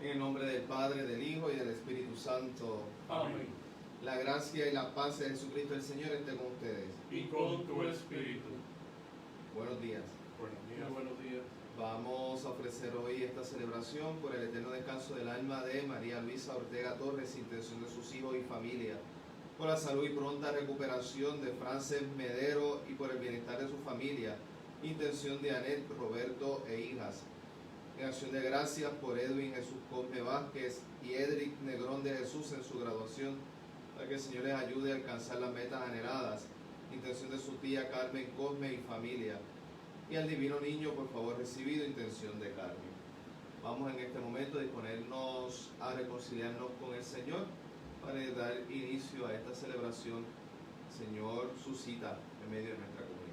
En el nombre del Padre, del Hijo y del Espíritu Santo. Amén. La gracia y la paz de Jesucristo el Señor esté con ustedes. Y con tu espíritu. Buenos días. Buenos días. Vamos a ofrecer hoy esta celebración por el eterno descanso del alma de María Luisa Ortega Torres, intención de sus hijos y familia, por la salud y pronta recuperación de Frances Medero y por el bienestar de su familia, intención de Anet, Roberto e hijas. En acción de gracias por Edwin Jesús Cosme Vázquez y Edric Negrón de Jesús en su graduación, para que el Señor les ayude a alcanzar las metas anheladas. Intención de su tía Carmen Cosme y familia. Y al divino niño, por favor, recibido, intención de Carmen. Vamos en este momento a disponernos a reconciliarnos con el Señor para dar inicio a esta celebración. El Señor suscita en medio de nuestra comunidad.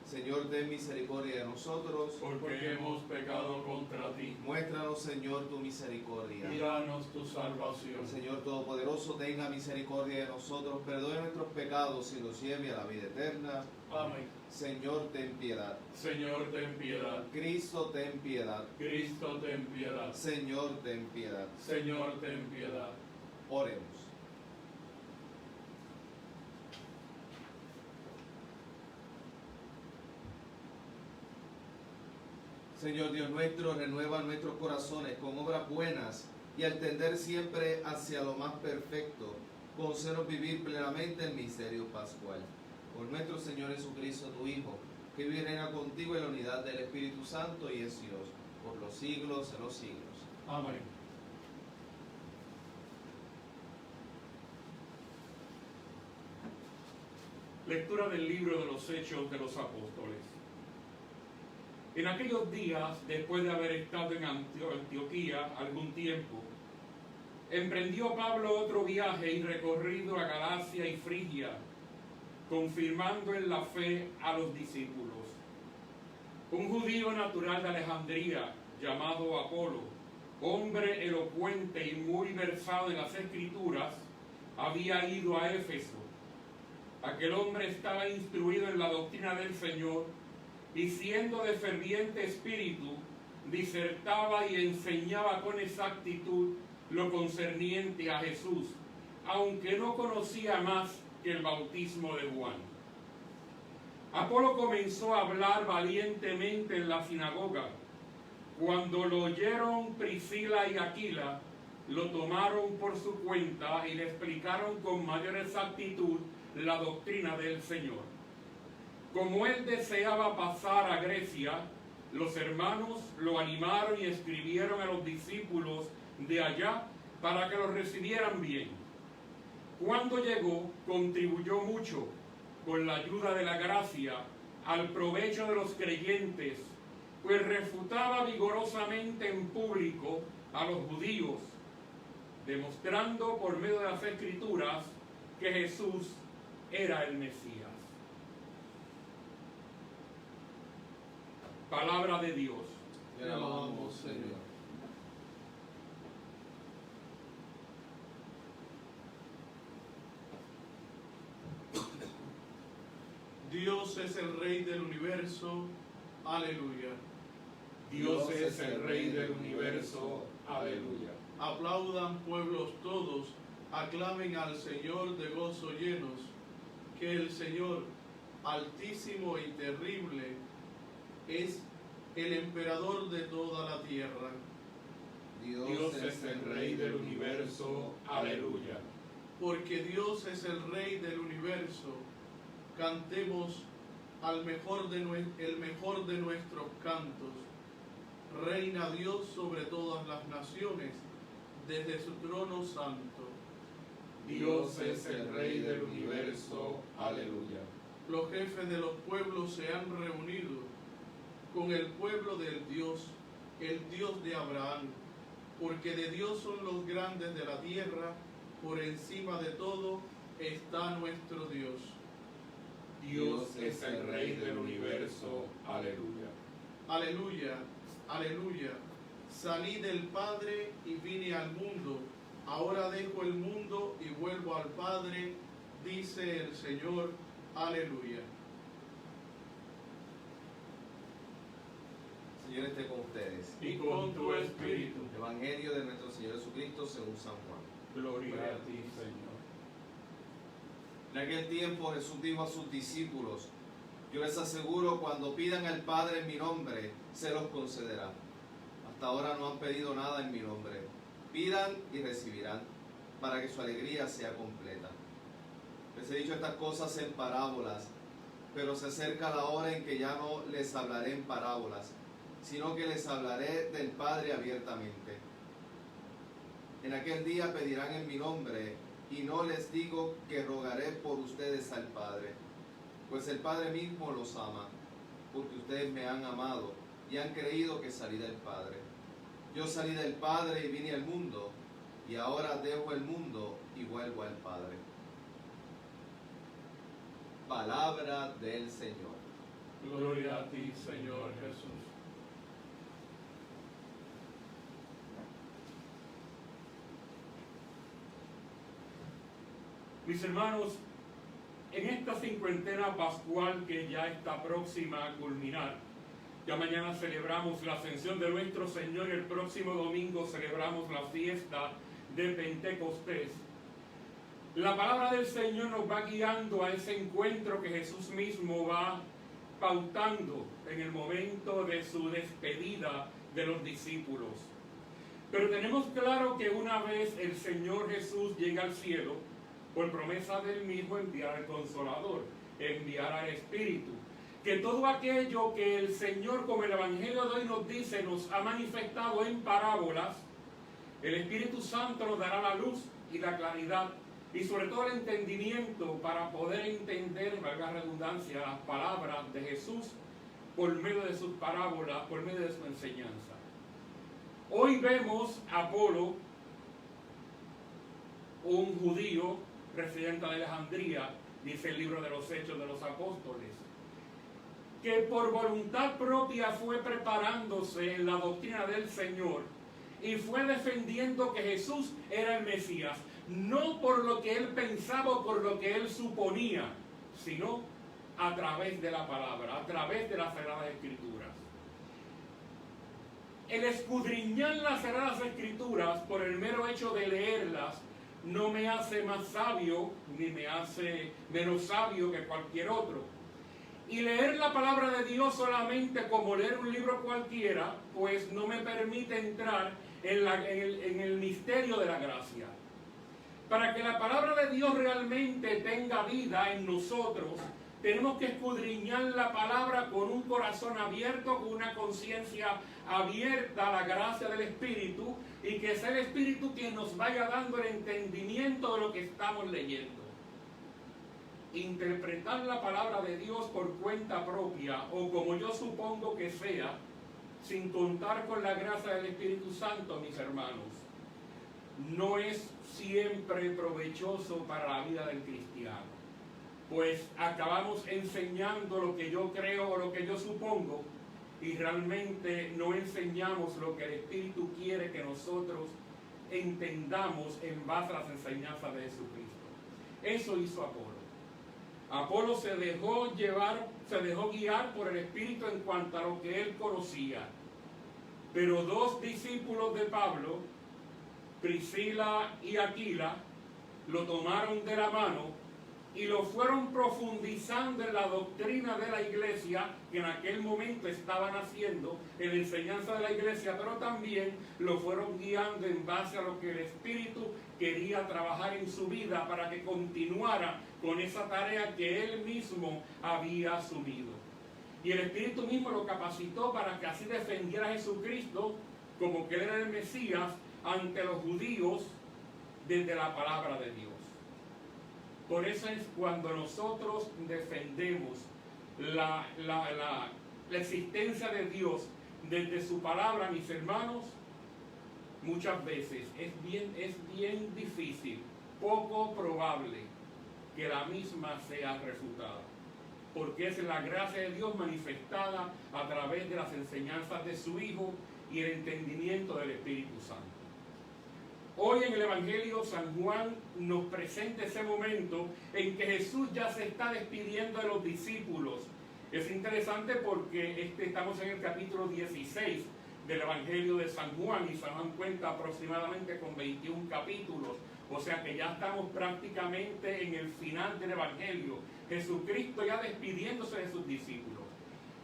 Señor, ten misericordia de nosotros, Porque hemos pecado contra ti. muéstranos, Señor, tu misericordia. Y danos tu salvación. El Señor Todopoderoso tenga misericordia de nosotros, perdone nuestros pecados y nos lleve a la vida eterna. Amén. Señor, ten piedad. Señor, ten piedad. Cristo, ten piedad. Cristo, ten piedad. Señor, ten piedad. Señor, ten piedad. Oremos. Señor Dios nuestro, renueva nuestros corazones con obras buenas y al tender siempre hacia lo más perfecto, concédenos vivir plenamente el misterio pascual. Por nuestro Señor Jesucristo, tu Hijo, que vive y reina contigo en la unidad del Espíritu Santo y es Dios, por los siglos de los siglos. Amén. Lectura del libro de los Hechos de los Apóstoles. En aquellos días, después de haber estado en Antioquía algún tiempo, emprendió Pablo otro viaje y recorrido a Galacia y Frigia, confirmando en la fe a los discípulos. Un judío natural de Alejandría, llamado Apolo, hombre elocuente y muy versado en las Escrituras, había ido a Éfeso. Aquel hombre estaba instruido en la doctrina del Señor y siendo de ferviente espíritu, disertaba y enseñaba con exactitud lo concerniente a Jesús, aunque no conocía más que el bautismo de Juan. Apolo comenzó a hablar valientemente en la sinagoga. Cuando lo oyeron Priscila y Aquila, lo tomaron por su cuenta y le explicaron con mayor exactitud la doctrina del Señor. Como él deseaba pasar a Grecia, los hermanos lo animaron y escribieron a los discípulos de allá para que los recibieran bien. Cuando llegó, contribuyó mucho, con la ayuda de la gracia, al provecho de los creyentes, pues refutaba vigorosamente en público a los judíos, demostrando por medio de las Escrituras que Jesús era el Mesías. Palabra de Dios. Te alabamos, Señor. Dios es el Rey del universo. Aleluya. Dios es el Rey del universo. Aleluya. Aplaudan pueblos todos, aclamen al Señor de gozo llenos, que el Señor, altísimo y terrible, es el emperador de toda la tierra. Dios es el Rey del universo. Aleluya. Porque Dios es el Rey del universo, cantemos el mejor de nuestros cantos. Reina Dios sobre todas las naciones, desde su trono santo. Dios es el Rey del universo. Aleluya. Los jefes de los pueblos se han reunido con el pueblo del Dios, el Dios de Abraham, porque de Dios son los grandes de la tierra, por encima de todo está nuestro Dios. Dios es el Rey del universo. Aleluya. Aleluya, aleluya. Salí del Padre y vine al mundo. Ahora dejo el mundo y vuelvo al Padre, dice el Señor. Aleluya. Señor esté con ustedes. Y con tu espíritu. Evangelio de nuestro Señor Jesucristo según San Juan. Gloria a ti, Señor. En aquel tiempo Jesús dijo a sus discípulos: yo les aseguro, cuando pidan al Padre en mi nombre, se los concederá. Hasta ahora no han pedido nada en mi nombre. Pidan y recibirán, para que su alegría sea completa. Les he dicho estas cosas en parábolas, pero se acerca la hora en que ya no les hablaré en parábolas, sino que les hablaré del Padre abiertamente. En aquel día pedirán en mi nombre, y no les digo que rogaré por ustedes al Padre, pues el Padre mismo los ama, porque ustedes me han amado y han creído que salí del Padre. Yo salí del Padre y vine al mundo, y ahora dejo el mundo y vuelvo al Padre. Palabra del Señor. Gloria a ti, Señor Jesús. Mis hermanos, en esta cincuentena pascual que ya está próxima a culminar, ya mañana celebramos la ascensión de nuestro Señor y el próximo domingo celebramos la fiesta de Pentecostés. La palabra del Señor nos va guiando a ese encuentro que Jesús mismo va pautando en el momento de su despedida de los discípulos. Pero tenemos claro que una vez el Señor Jesús llega al cielo, por promesa del mismo enviar al Consolador, enviar al Espíritu, que todo aquello que el Señor, como el Evangelio de hoy nos dice, nos ha manifestado en parábolas, el Espíritu Santo nos dará la luz y la claridad y sobre todo el entendimiento para poder entender, valga la redundancia, las palabras de Jesús por medio de sus parábolas, por medio de su enseñanza. Hoy vemos a Apolo, un judío residente de Alejandría, dice el libro de los Hechos de los Apóstoles, que por voluntad propia fue preparándose en la doctrina del Señor y fue defendiendo que Jesús era el Mesías, no por lo que él pensaba o por lo que él suponía, sino a través de la palabra, a través de las Sagradas Escrituras. El escudriñar las Sagradas Escrituras por el mero hecho de leerlas no me hace más sabio ni me hace menos sabio que cualquier otro. Y leer la palabra de Dios solamente como leer un libro cualquiera, pues no me permite entrar en el misterio de la gracia. Para que la palabra de Dios realmente tenga vida en nosotros, tenemos que escudriñar la palabra con un corazón abierto, con una conciencia abierta a la gracia del Espíritu, y que sea el Espíritu quien nos vaya dando el entendimiento de lo que estamos leyendo. Interpretar la palabra de Dios por cuenta propia, o como yo supongo que sea, sin contar con la gracia del Espíritu Santo, mis hermanos, no es siempre provechoso para la vida del cristiano. Pues acabamos enseñando lo que yo creo o lo que yo supongo, y realmente no enseñamos lo que el Espíritu quiere que nosotros entendamos en base a las enseñanzas de Jesucristo. Eso hizo Apolo. Apolo se dejó guiar por el Espíritu en cuanto a lo que él conocía. Pero dos discípulos de Pablo, Priscila y Aquila, lo tomaron de la mano y lo fueron profundizando en la doctrina de la iglesia que en aquel momento estaban haciendo, en la enseñanza de la iglesia, pero también lo fueron guiando en base a lo que el Espíritu quería trabajar en su vida para que continuara con esa tarea que él mismo había asumido. Y el Espíritu mismo lo capacitó para que así defendiera a Jesucristo como que él era el Mesías ante los judíos desde la palabra de Dios. Por eso es cuando nosotros defendemos la existencia de Dios desde su palabra, mis hermanos, muchas veces es bien difícil, poco probable que la misma sea refutada, porque es la gracia de Dios manifestada a través de las enseñanzas de su Hijo y el entendimiento del Espíritu Santo. Hoy en el Evangelio San Juan nos presenta ese momento en que Jesús ya se está despidiendo de los discípulos Es interesante porque estamos en el capítulo 16 del Evangelio de San Juan, y San Juan cuenta aproximadamente con 21 capítulos, o sea que ya estamos prácticamente en el final del Evangelio. Jesucristo ya despidiéndose de sus discípulos.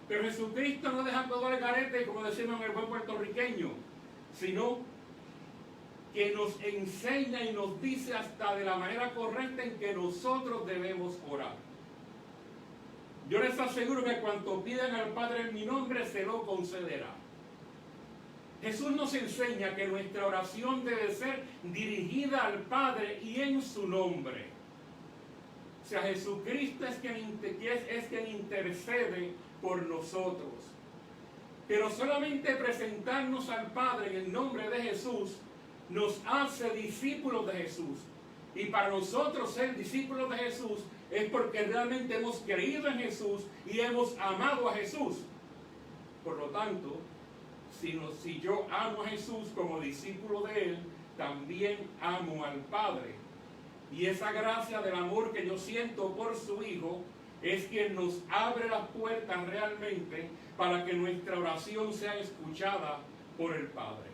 Pero Jesucristo no deja todo el garete, como decimos en el buen puertorriqueño, sino que nos enseña y nos dice hasta de la manera correcta en que nosotros debemos orar. Yo les aseguro que cuanto pidan al Padre en mi nombre, se lo concederá. Jesús nos enseña que nuestra oración debe ser dirigida al Padre y en su nombre. O sea, Jesucristo es quien intercede por nosotros. Pero solamente presentarnos al Padre en el nombre de Jesús nos hace discípulos de Jesús. Y para nosotros ser discípulos de Jesús es porque realmente hemos creído en Jesús y hemos amado a Jesús. Por lo tanto, si yo amo a Jesús como discípulo de Él, también amo al Padre. Y esa gracia del amor que yo siento por su Hijo es quien nos abre las puertas realmente para que nuestra oración sea escuchada por el Padre.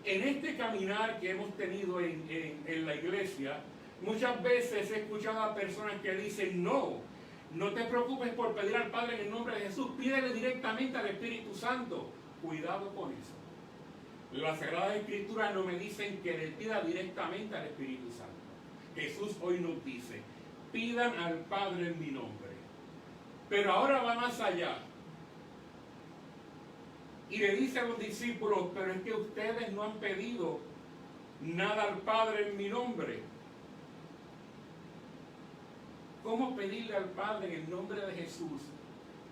En este caminar que hemos tenido en la iglesia, muchas veces he escuchado a personas que dicen: no te preocupes por pedir al Padre en el nombre de Jesús, pídele directamente al Espíritu Santo. Cuidado con eso. Las Sagradas Escrituras no me dicen que le pida directamente al Espíritu Santo. Jesús hoy nos dice: pidan al Padre en mi nombre. Pero ahora va más allá. Y le dice a los discípulos: pero es que ustedes no han pedido nada al Padre en mi nombre. ¿Cómo pedirle al Padre en el nombre de Jesús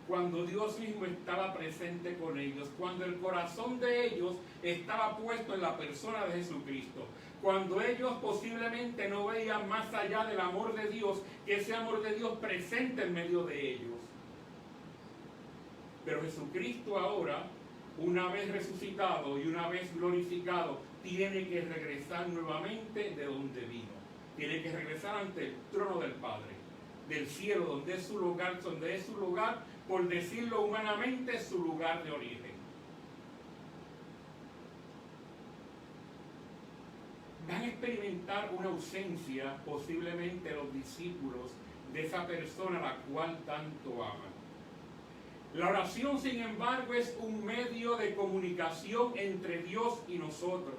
cuando Dios mismo estaba presente con ellos? Cuando el corazón de ellos estaba puesto en la persona de Jesucristo. Cuando ellos posiblemente no veían más allá del amor de Dios, que ese amor de Dios presente en medio de ellos. Pero Jesucristo ahora, una vez resucitado y una vez glorificado, tiene que regresar nuevamente de donde vino. Tiene que regresar ante el trono del Padre, del cielo, donde es su lugar, por decirlo humanamente, su lugar de origen. Van a experimentar una ausencia, posiblemente los discípulos, de esa persona a la cual tanto aman. La oración, sin embargo, es un medio de comunicación entre Dios y nosotros.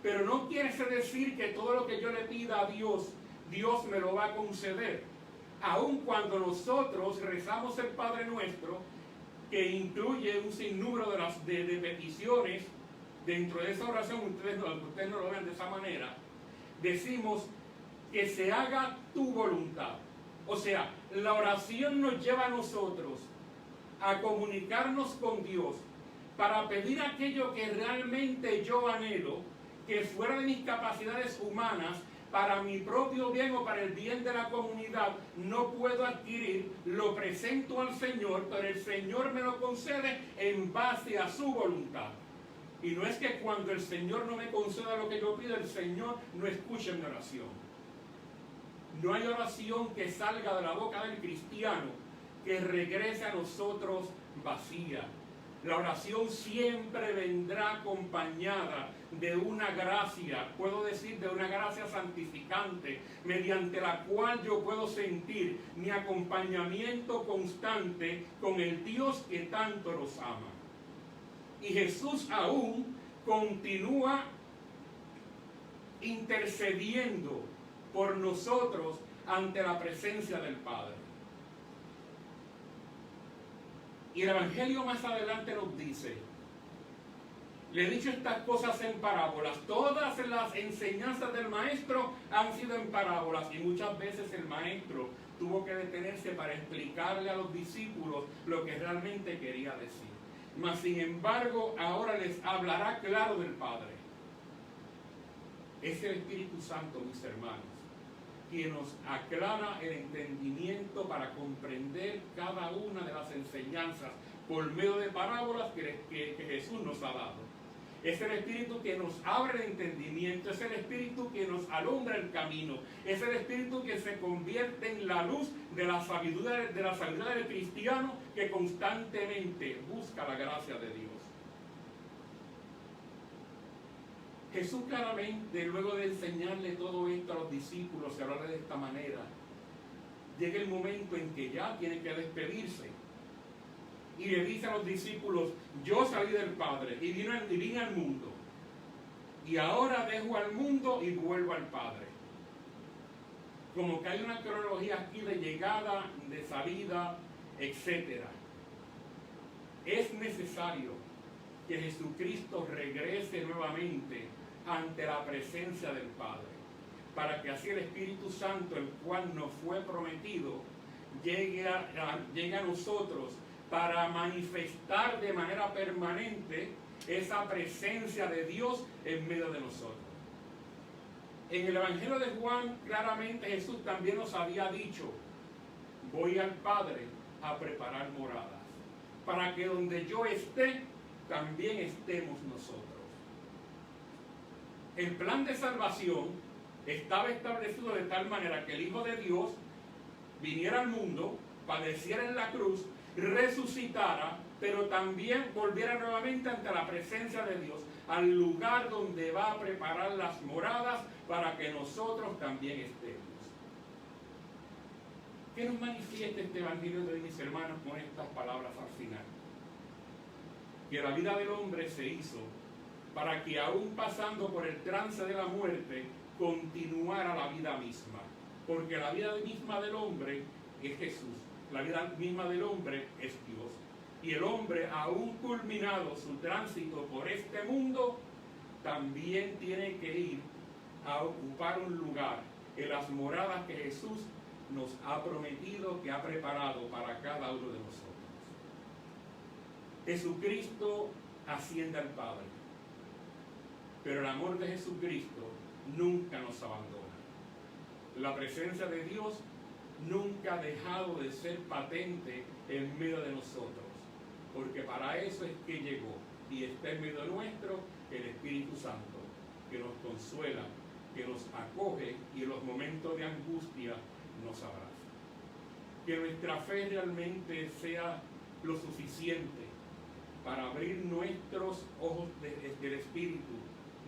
Pero no quiere decir que todo lo que yo le pida a Dios, Dios me lo va a conceder. Aun cuando nosotros rezamos el Padre Nuestro, que incluye un sinnúmero de peticiones, dentro de esa oración, ustedes no lo ven de esa manera, decimos que se haga tu voluntad. O sea, la oración nos lleva a nosotros a comunicarnos con Dios para pedir aquello que realmente yo anhelo, que fuera de mis capacidades humanas, para mi propio bien o para el bien de la comunidad, no puedo adquirir. Lo presento al Señor, pero el Señor me lo concede en base a su voluntad. Y no es que cuando el Señor no me conceda lo que yo pido, el Señor no escuche mi oración. No hay oración que salga de la boca del cristiano que regrese a nosotros vacía. La oración siempre vendrá acompañada de una gracia, puedo decir de una gracia santificante, mediante la cual yo puedo sentir mi acompañamiento constante con el Dios que tanto nos ama. Y Jesús aún continúa intercediendo por nosotros ante la presencia del Padre. Y el Evangelio más adelante nos dice: le he dicho estas cosas en parábolas. Todas las enseñanzas del Maestro han sido en parábolas, y muchas veces el Maestro tuvo que detenerse para explicarle a los discípulos lo que realmente quería decir. Mas sin embargo, ahora les hablará claro del Padre. Es el Espíritu Santo, mis hermanos, quien nos aclara el entendimiento para comprender cada una de las enseñanzas por medio de parábolas que Jesús nos ha dado. Es el Espíritu que nos abre el entendimiento, es el Espíritu que nos alumbra el camino, es el Espíritu que se convierte en la luz de la sabiduría del cristiano que constantemente busca la gracia de Dios. Jesús claramente, luego de enseñarle todo esto a los discípulos y hablarle de esta manera, llega el momento en que ya tiene que despedirse. Y le dice a los discípulos: yo salí del Padre y vine al mundo. Y ahora dejo al mundo y vuelvo al Padre. Como que hay una cronología aquí de llegada, de salida, etc. Es necesario que Jesucristo regrese nuevamente ante la presencia del Padre, para que así el Espíritu Santo, el cual nos fue prometido, llegue a nosotros para manifestar de manera permanente esa presencia de Dios en medio de nosotros. En el Evangelio de Juan, claramente Jesús también nos había dicho: voy al Padre a preparar moradas, para que donde yo esté, también estemos nosotros. El plan de salvación estaba establecido de tal manera que el Hijo de Dios viniera al mundo, padeciera en la cruz, resucitara, pero también volviera nuevamente ante la presencia de Dios, al lugar donde va a preparar las moradas para que nosotros también estemos. ¿Qué nos manifiesta este Evangelio de hoy, mis hermanos, con estas palabras al final? Que la vida del hombre se hizo para que, aún pasando por el trance de la muerte, continuara la vida misma. Porque la vida misma del hombre es Jesús. La vida misma del hombre es Dios. Y el hombre, aún culminado su tránsito por este mundo, también tiene que ir a ocupar un lugar en las moradas que Jesús nos ha prometido, que ha preparado para cada uno de nosotros. Jesucristo asciende al Padre, pero el amor de Jesucristo nunca nos abandona. La presencia de Dios nunca ha dejado de ser patente en medio de nosotros, porque para eso es que llegó y está en medio nuestro el Espíritu Santo, que nos consuela, que nos acoge y en los momentos de angustia nos abraza. Que nuestra fe realmente sea lo suficiente para abrir nuestros ojos del Espíritu,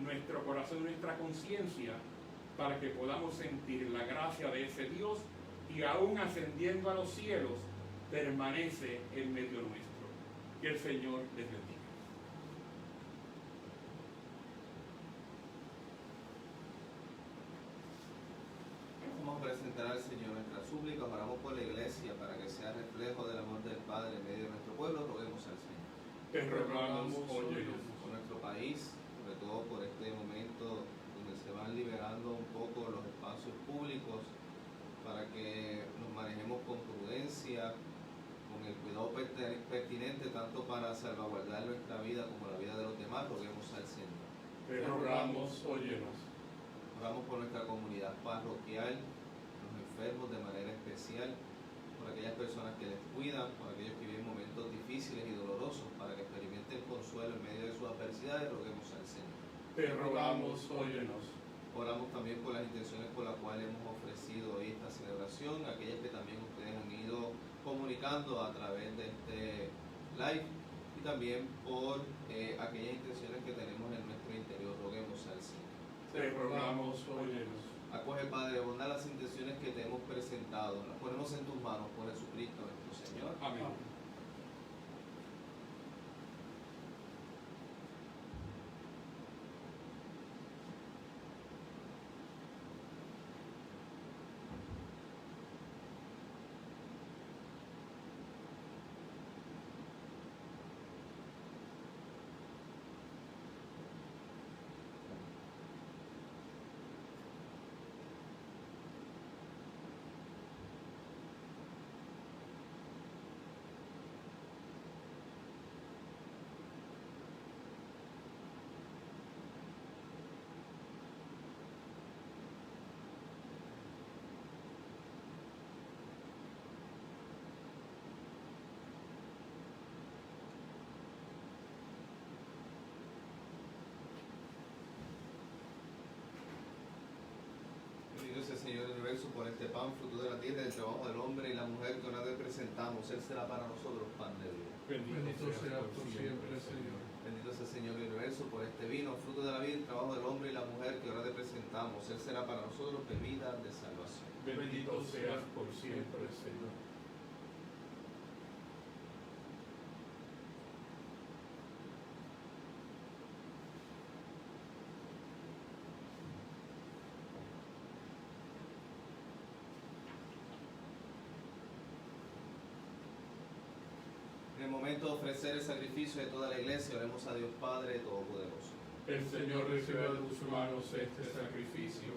nuestro corazón, nuestra conciencia, para que podamos sentir la gracia de ese Dios, y aún ascendiendo a los cielos, permanece en medio nuestro. Que el Señor les bendiga. Vamos a presentar al Señor nuestras súplicas, oramos por la Iglesia para que sea reflejo del amor del Padre en medio de nuestro pueblo. Roguemos al Señor. Te rogamos, óyenos. Por nuestro país, sobre todo por este momento donde se van liberando un poco los espacios públicos, para que nos manejemos con prudencia, con el cuidado pertinente, tanto para salvaguardar nuestra vida como la vida de los demás. Roguemos al Señor. Te rogamos, óyenos. Oramos por nuestra comunidad parroquial, los enfermos de manera especial, por aquellas personas que les cuidan, por aquellos que viven momentos difíciles y dolorosos, para que experimenten consuelo en medio de sus adversidades. Roguemos al Señor. Te rogamos, óyenos. Oramos también por las intenciones por las cuales hemos ofrecido hoy esta celebración, aquellas que también ustedes han ido comunicando a través de este live, y también por aquellas intenciones que tenemos en nuestro interior. Roguemos al Señor. Te rogamos, óyenos. Acoge, Padre, de bondad las intenciones que te hemos presentado. Las ponemos en tus manos por Jesucristo nuestro Señor. Amén. Señor del universo, por este pan, fruto de la tierra, del trabajo del hombre y la mujer que ahora te presentamos. Él será para nosotros pan de vida. Bendito sea por siempre, Señor. Bendito sea el Señor del universo, por este vino, fruto de la vida, el trabajo del hombre y la mujer que ahora te presentamos. Él será para nosotros bebida de salvación. Bendito seas por siempre, Señor. En el momento de ofrecer el sacrificio de toda la iglesia, oremos a Dios Padre Todopoderoso. El Señor reciba de tus manos este sacrificio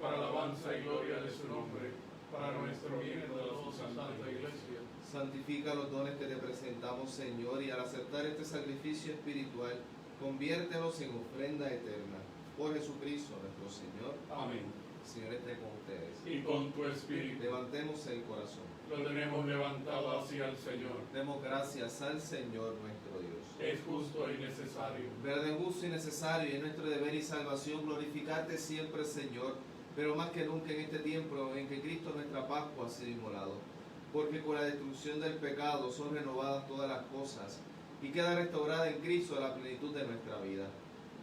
para alabanza y gloria de su nombre, para nuestro bien y de la Santa Iglesia. Santifica los dones que te presentamos, Señor, y al aceptar este sacrificio espiritual, conviértelos en ofrenda eterna. Por Jesucristo nuestro Señor. Amén. El Señor esté con ustedes. Y con tu espíritu. Levantemos el corazón. Lo tenemos levantado hacia el Señor. Demos gracias al Señor nuestro Dios. Es justo y necesario. Verdad, justo y necesario, y es nuestro deber y salvación glorificarte siempre, Señor, pero más que nunca en este tiempo en que Cristo nuestra Pascua ha sido inmolado. Porque con la destrucción del pecado son renovadas todas las cosas y queda restaurada en Cristo la plenitud de nuestra vida.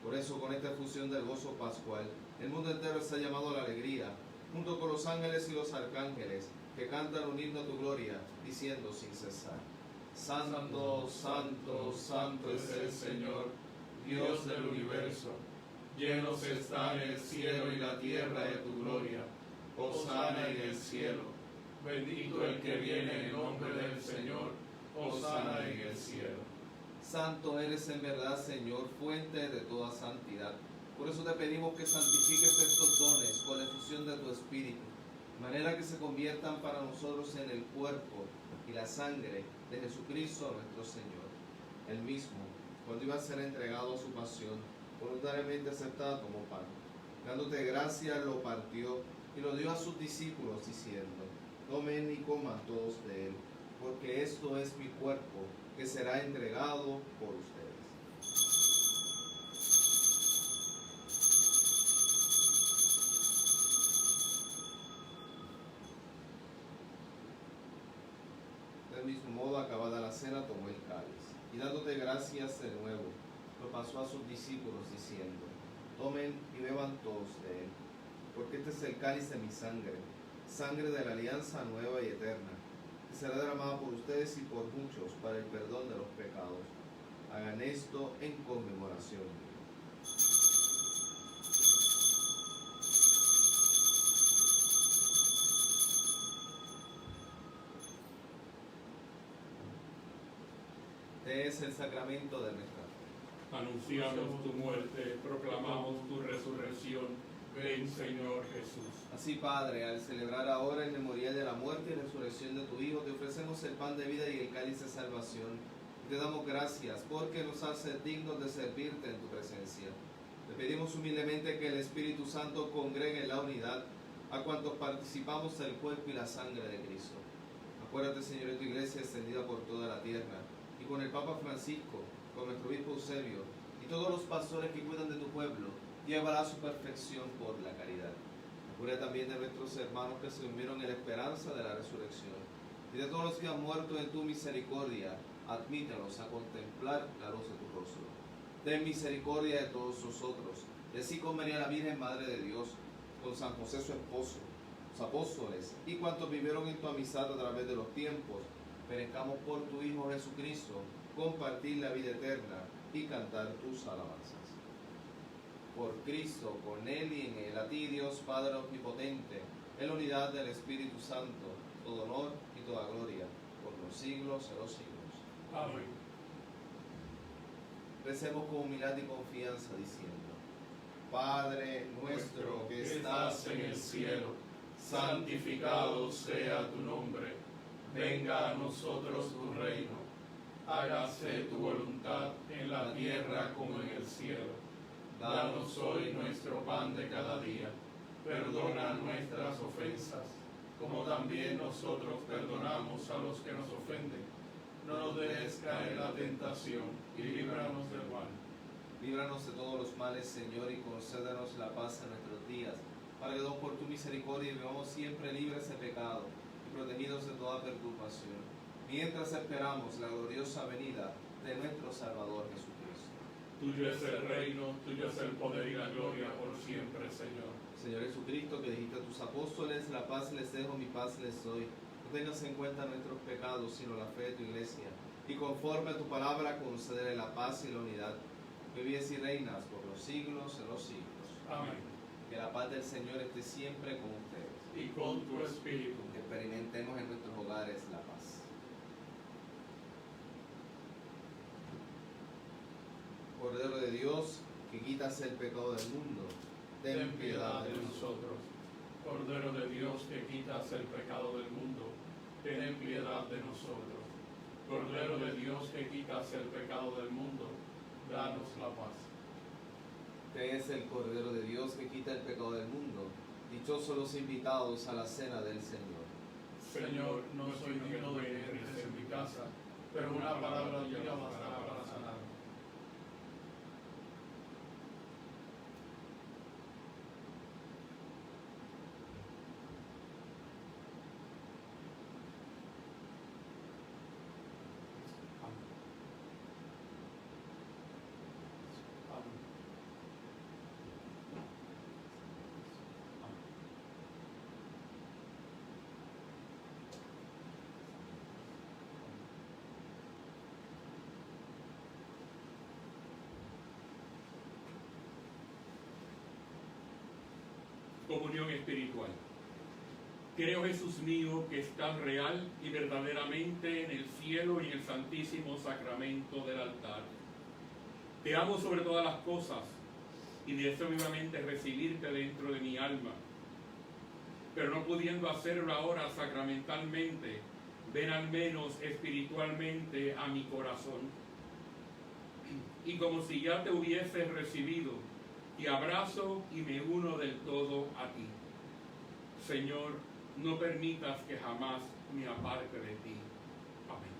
Por eso, con esta fusión del gozo pascual, el mundo entero está llamado a la alegría, junto con los ángeles y los arcángeles, que cantan un himno a tu gloria, diciendo sin cesar: Santo, santo, santo es el Señor, Dios del universo. Llenos están el cielo y la tierra de tu gloria. Hosana en el cielo. Bendito el que viene en el nombre del Señor. Hosana en el cielo. Santo eres en verdad, Señor, fuente de toda santidad. Por eso te pedimos que santifiques estos dones con la efusión de tu Espíritu, de manera que se conviertan para nosotros en el cuerpo y la sangre de Jesucristo nuestro Señor. Él mismo, cuando iba a ser entregado a su pasión, voluntariamente aceptado como pan. Dándote gracias, lo partió y lo dio a sus discípulos, diciendo: Tomen y coman todos de él, porque esto es mi cuerpo, que será entregado por ustedes. Del mismo modo, acabada la cena, tomó el cáliz, y dándote gracias de nuevo, lo pasó a sus discípulos, diciendo: Tomen y beban todos de él, porque este es el cáliz de mi sangre, sangre de la alianza nueva y eterna, que será derramada por ustedes y por muchos para el perdón de los pecados. Hagan esto en conmemoración mía. Este es el sacramento de nuestra fe. Anunciamos tu muerte, proclamamos tu resurrección. Ven, Señor Jesús. Así, Padre, al celebrar ahora el memorial de la muerte y resurrección de tu Hijo, te ofrecemos el pan de vida y el cáliz de salvación. Y te damos gracias porque nos haces dignos de servirte en tu presencia. Te pedimos humildemente que el Espíritu Santo congregue en la unidad a cuantos participamos del cuerpo y la sangre de Cristo. Acuérdate, Señor, de tu iglesia extendida por toda la tierra, y con el Papa Francisco, con nuestro obispo Eusebio, y todos los pastores que cuidan de tu pueblo, llévala a su perfección por la caridad. Acuérdate también de nuestros hermanos que se durmieron en la esperanza de la resurrección, y de todos los que han muerto en tu misericordia, admítelos a contemplar la luz de tu rostro. Ten misericordia de todos nosotros, y así con María la Virgen, Madre de Dios, con San José su esposo, los apóstoles, y cuantos vivieron en tu amistad a través de los tiempos, merezcamos por tu Hijo Jesucristo compartir la vida eterna y cantar tus alabanzas. Por Cristo, con Él y en Él, a ti, Dios Padre Omnipotente, en la unidad del Espíritu Santo, todo honor y toda gloria, por los siglos de los siglos. Amén. Recemos con humildad y confianza, diciendo: Padre nuestro que estás en el cielo, santificado sea tu nombre. Venga a nosotros tu reino. Hágase tu voluntad en la tierra como en el cielo. Danos hoy nuestro pan de cada día. Perdona nuestras ofensas, como también nosotros perdonamos a los que nos ofenden. No nos dejes caer en la tentación y líbranos del mal. Líbranos de todos los males, Señor, y concédanos la paz en nuestros días, para que por tu misericordia vivamos siempre libres de pecado y protegidos de toda perturbación, mientras esperamos la gloriosa venida de nuestro Salvador Jesucristo. Tuyo es el reino, tuyo es el poder y la gloria por siempre, Señor. Señor Jesucristo, que dijiste a tus apóstoles, la paz les dejo, mi paz les doy. No tengas en cuenta nuestros pecados, sino la fe de tu iglesia. Y conforme a tu palabra, concédele la paz y la unidad. Que vives y reinas por los siglos de los siglos. Amén. Que la paz del Señor esté siempre con ustedes. Y con tu espíritu. Que experimentemos en nuestros hogares la paz. Cordero de Dios, que quitas el pecado del mundo, ten piedad de nosotros. Cordero de Dios, que quitas el pecado del mundo, ten piedad de nosotros. Cordero de Dios, que quitas el pecado del mundo, danos la paz. Que es el Cordero de Dios que quita el pecado del mundo. Dichosos los invitados a la cena del Señor. Señor, no soy digno de que entres en mi casa, pero una palabra tuya bastará para sanarme. Comunión espiritual. Creo, Jesús mío, que estás real y verdaderamente en el cielo y en el santísimo sacramento del altar. Te amo sobre todas las cosas y deseo vivamente recibirte dentro de mi alma. Pero no pudiendo hacerlo ahora sacramentalmente, ven al menos espiritualmente a mi corazón. Y como si ya te hubieses recibido, te abrazo y me uno del todo a ti. Señor, no permitas que jamás me aparte de ti. Amén.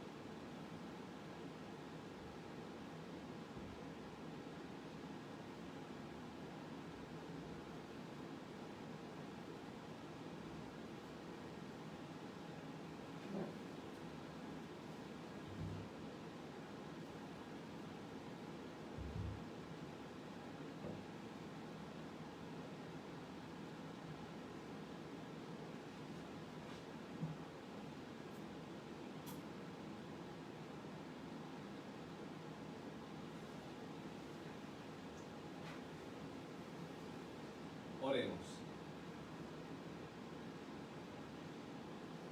Oremos.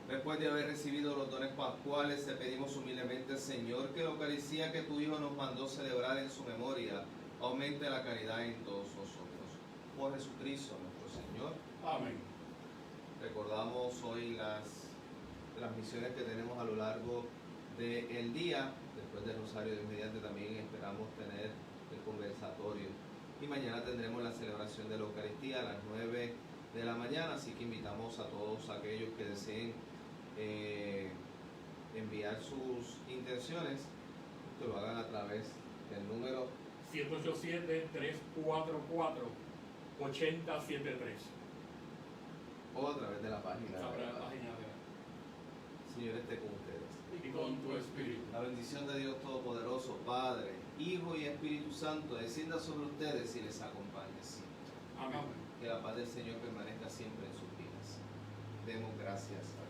Después de haber recibido los dones pascuales, te pedimos humildemente, Señor, que la Eucaristía que tu Hijo nos mandó celebrar en su memoria aumente la caridad en todos nosotros. Por Jesucristo nuestro Señor. Amén. Recordamos hoy las transmisiones que tenemos a lo largo del día. Después del Rosario de mediante también esperamos tener el conversatorio. Y mañana tendremos la celebración de la Eucaristía a las 9 de la mañana, así que invitamos a todos aquellos que deseen enviar sus intenciones, que lo hagan a través del número 787-344-8073. o a través de la página. Página Señor esté con ustedes. y con tu espíritu. La bendición de Dios Todopoderoso, Padre, Hijo y Espíritu Santo, descienda sobre ustedes y les acompañe siempre. Amén. Que la paz del Señor permanezca siempre en sus vidas. Demos gracias a